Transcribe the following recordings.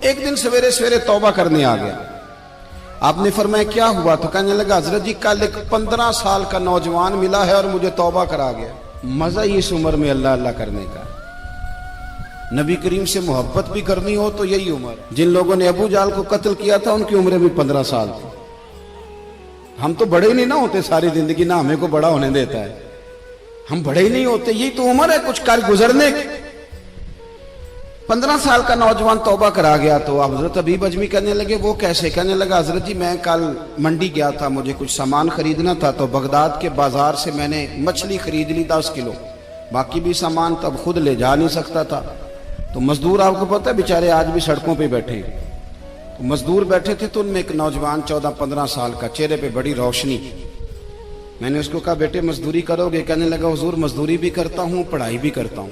एक दिन सवेरे सवेरे तौबा करने आ गया। आपने फरमाया क्या हुआ? तो कहने लगा हजरत जी कल एक 15 साल का नौजवान मिला है और मुझे तौबा करा गया। मजा ही इस उम्र में अल्लाह अल्लाह करने का। नबी करीम से मोहब्बत भी करनी हो तो यही उम्र। जिन लोगों ने अबू जाल को कत्ल किया था उनकी उम्र भी 15 साल थी। हम तो बड़े ही नहीं ना होते सारी जिंदगी, ना हमें को बड़ा होने देता है, हम बड़े ही नहीं होते। यही तो उम्र है कुछ कर गुजरने की। 15 साल का नौजवान तौबा करा गया। तो हजरत अबीब अजमी कहने लगे वो कैसे? कहने लगा हजरत जी मैं कल मंडी गया था, मुझे कुछ सामान खरीदना था, तो बगदाद के बाजार से मैंने मछली खरीद ली 10 किलो, बाकी भी सामान तब खुद ले जा नहीं सकता था। तो मजदूर आपको पता है बेचारे आज भी सड़कों पे बैठे। तो मजदूर बैठे थे तो उनमें एक नौजवान 14-15 साल का, चेहरे पे बड़ी रोशनी। मैंने उसको कहा बेटे मजदूरी करोगे? कहने लगा हुजूर मजदूरी भी करता हूँ, पढ़ाई भी करता हूँ,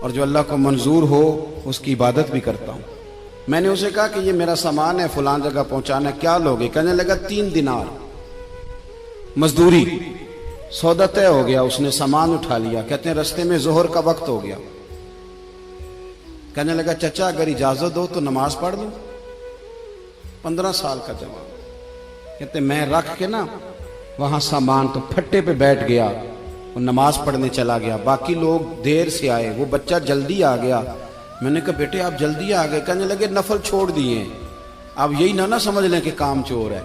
और जो अल्लाह को मंजूर हो उसकी इबादत भी करता हूँ। मैंने उसे कहा कि ये मेरा सामान है फलां जगह पहुंचाना, क्या लोगे? कहने लगा 3 दिनार मजदूरी। सौदा तय हो गया, उसने सामान उठा लिया। कहते हैं रास्ते में जोहर का वक्त हो गया। कहने लगा चचा अगर इजाजत दो तो नमाज पढ़ लूं। 15 साल का जवान। कहते मैं रख के ना वहां सामान तो फट्टे पे बैठ गया और नमाज पढ़ने चला गया। बाकी लोग देर से आए, वो बच्चा जल्दी आ गया। मैंने कहा बेटे आप जल्दी आ गए? कहने लगे नफल छोड़ दिए, आप यही ना समझ लें कि काम चोर है,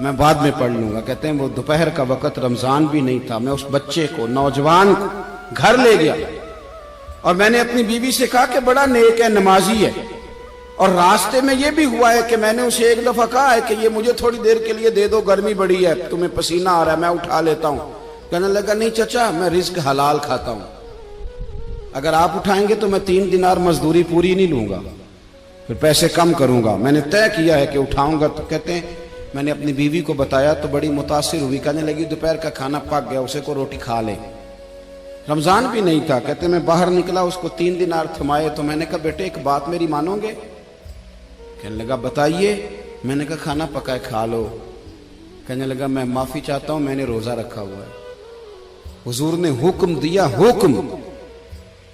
मैं बाद में पढ़ लूंगा। कहते हैं वो दोपहर का वक्त, रमजान भी नहीं था। मैं उस बच्चे को, नौजवान को घर ले गया और मैंने अपनी बीवी से कहा कि बड़ा नेक है, नमाजी है। और रास्ते में ये भी हुआ है कि मैंने उसे एक दफा कहा है कि ये मुझे थोड़ी देर के लिए दे दो, गर्मी बड़ी है, तुम्हें पसीना आ रहा है, मैं उठा लेता हूं। कहने लगा नहीं चचा मैं रिस्क हलाल खाता हूं, अगर आप उठाएंगे तो मैं 3 दिनार मजदूरी पूरी नहीं लूंगा, फिर पैसे कम करूंगा। मैंने तय किया है कि उठाऊंगा। तो कहते हैं मैंने अपनी बीवी को बताया तो बड़ी मुतासिर हुई। कहने लगी दोपहर का खाना पक गया, उसे को रोटी खा ले। रमजान भी नहीं था। कहते मैं बाहर निकला, उसको 3 दिनार थमाए। तो मैंने कहा बेटे एक बात मेरी मानोगे? कहने लगा बताइए। मैंने कहा खाना पकाए खा लो। कहने लगा मैं माफी चाहता हूं, मैंने रोजा रखा हुआ है। हुजूर ने हुक्म दिया, हुक्म,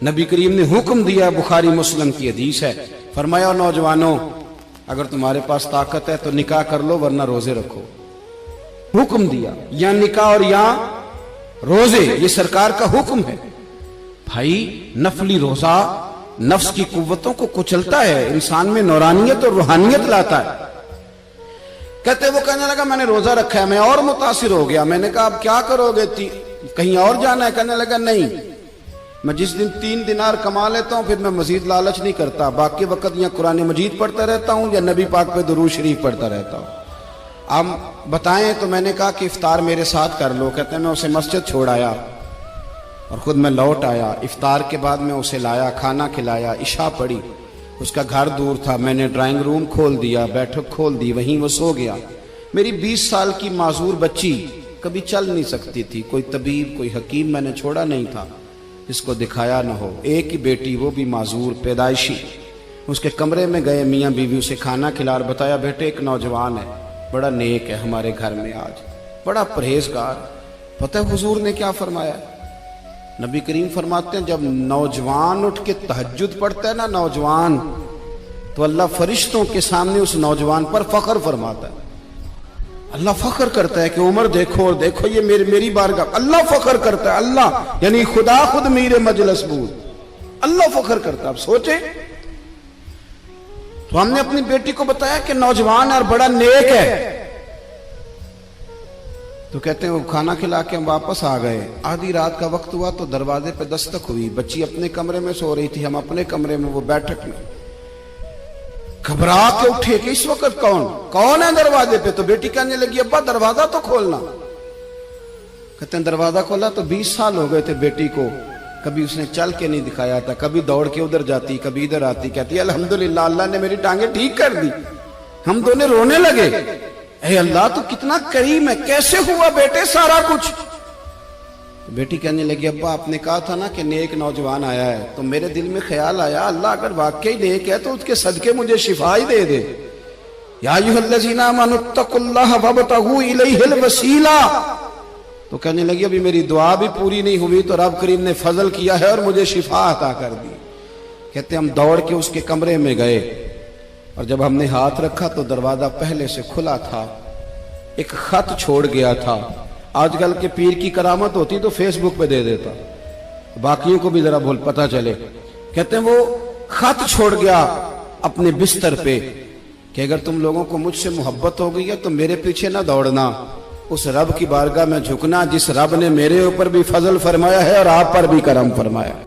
नबी करीम ने हुक्म दिया, बुखारी मुस्लिम की हदीस है। फरमाया नौजवानों अगर तुम्हारे पास ताकत है तो निकाह कर लो वरना रोजे रखो। हुक्म दिया, या निकाह और या रोजे, ये सरकार का हुक्म है। भाई नफली रोजा नफ्स की कुव्वतों को कुचलता है, इंसान में नौरानियत और रूहानियत लाता है। कहते वो कहने लगा मैंने रोजा रखा है। मैं और मुतासिर हो गया। मैंने कहा अब क्या करोगे? कहीं और जाना है? कहने लगा नहीं, मैं जिस दिन 3 दिनार कमा लेता हूं फिर मैं मजीद लालच नहीं करता, बाकी वक्त या कुरान मजीद पढ़ता रहता हूं या नबी पाक पे दुरूद शरीफ पढ़ता रहता हूं। आप बताएं। तो मैंने कहा कि इफ्तार मेरे साथ कर लो। कहते हैं मैं उसे मस्जिद छोड़ आया और खुद मैं लौट आया। इफ्तार के बाद मैं उसे लाया, खाना खिलाया, इशा पढ़ी। उसका घर दूर था, मैंने ड्राइंग रूम खोल दिया, बैठक खोल दी, वहीं वो सो गया। मेरी 20 साल की माजूर बच्ची कभी चल नहीं सकती थी, कोई तबीब कोई हकीम मैंने छोड़ा नहीं था जिसको दिखाया न हो। एक ही बेटी, वो भी माजूर पैदाइशी। उसके कमरे में गए, मियाँ बीवी उसे खाना खिला और बताया बेटे एक नौजवान है, बड़ा नेक है हमारे घर में आज, बड़ा परहेजगार। पता है हुजूर ने क्या फरमाया? नबी करीम फरमाते हैं जब नौजवान उठ के तहज्जुद पढ़ता है ना नौजवान, तो अल्लाह फरिश्तों के सामने उस नौजवान पर फख्र फरमाता है। अल्लाह फख्र करता है कि उमर देखो और देखो ये मेरी बारगाह। अल्लाह फख्र करता है, अल्लाह यानी खुदा खुद मीरे मजलिस बूद, अल्लाह फख्र करता है। आप सोचे। तो हमने अपनी बेटी को बताया कि नौजवान और बड़ा नेक है। तो कहते हैं वो खाना खिला के हम वापस आ गए। आधी रात का वक्त हुआ तो दरवाजे पे दस्तक हुई। बच्ची अपने कमरे में सो रही थी, हम अपने कमरे में, वो बैठक में। घबरा के उठे कि इस वक्त कौन है दरवाजे पे? तो बेटी कहने लगी अब्बा दरवाजा तो खोलना। कहते हैं दरवाजा खोला तो 20 साल हो गए थे बेटी को, कभी उसने चल के नहीं दिखाया था, कभी दौड़ के उधर जाती, कभी इधर आती। कहती अल्हम्दुलिल्लाह अल्लाह ने मेरी टांगे ठीक कर दी। हम दोनों रोने लगे, ऐ अल्लाह तू कितना करीम है, कैसे हुआ बेटे सारा कुछ? तो बेटी कहने लगी अब्बा आपने कहा था ना कि नेक नौजवान आया है, तो मेरे दिल में ख्याल आया अल्लाह अगर वाकई नेक है तो उसके सदके मुझे शिफा ही दे दे। या अय्युहल्लज़ीना आमनुत्तकुल्लाह वब्तगू इलैहिल वसीला। तो कहने लगी अभी मेरी दुआ भी पूरी नहीं हुई तो रब करीम ने फजल किया है और मुझे शिफा अता कर दी। कहते हम दौड़ के उसके कमरे में गए और जब हमने हाथ रखा तो दरवाजा पहले से खुला था, एक खत छोड़ गया था। आजकल के पीर की करामत होती तो फेसबुक पे दे देता, बाकियों को भी जरा भूल पता चले। कहते हैं वो खत छोड़ गया अपने बिस्तर पे कि अगर तुम लोगों को मुझसे मोहब्बत हो गई है तो मेरे पीछे ना दौड़ना, उस रब की बारगाह में झुकना जिस रब ने मेरे ऊपर भी फजल फरमाया है और आप पर भी करम फरमाया।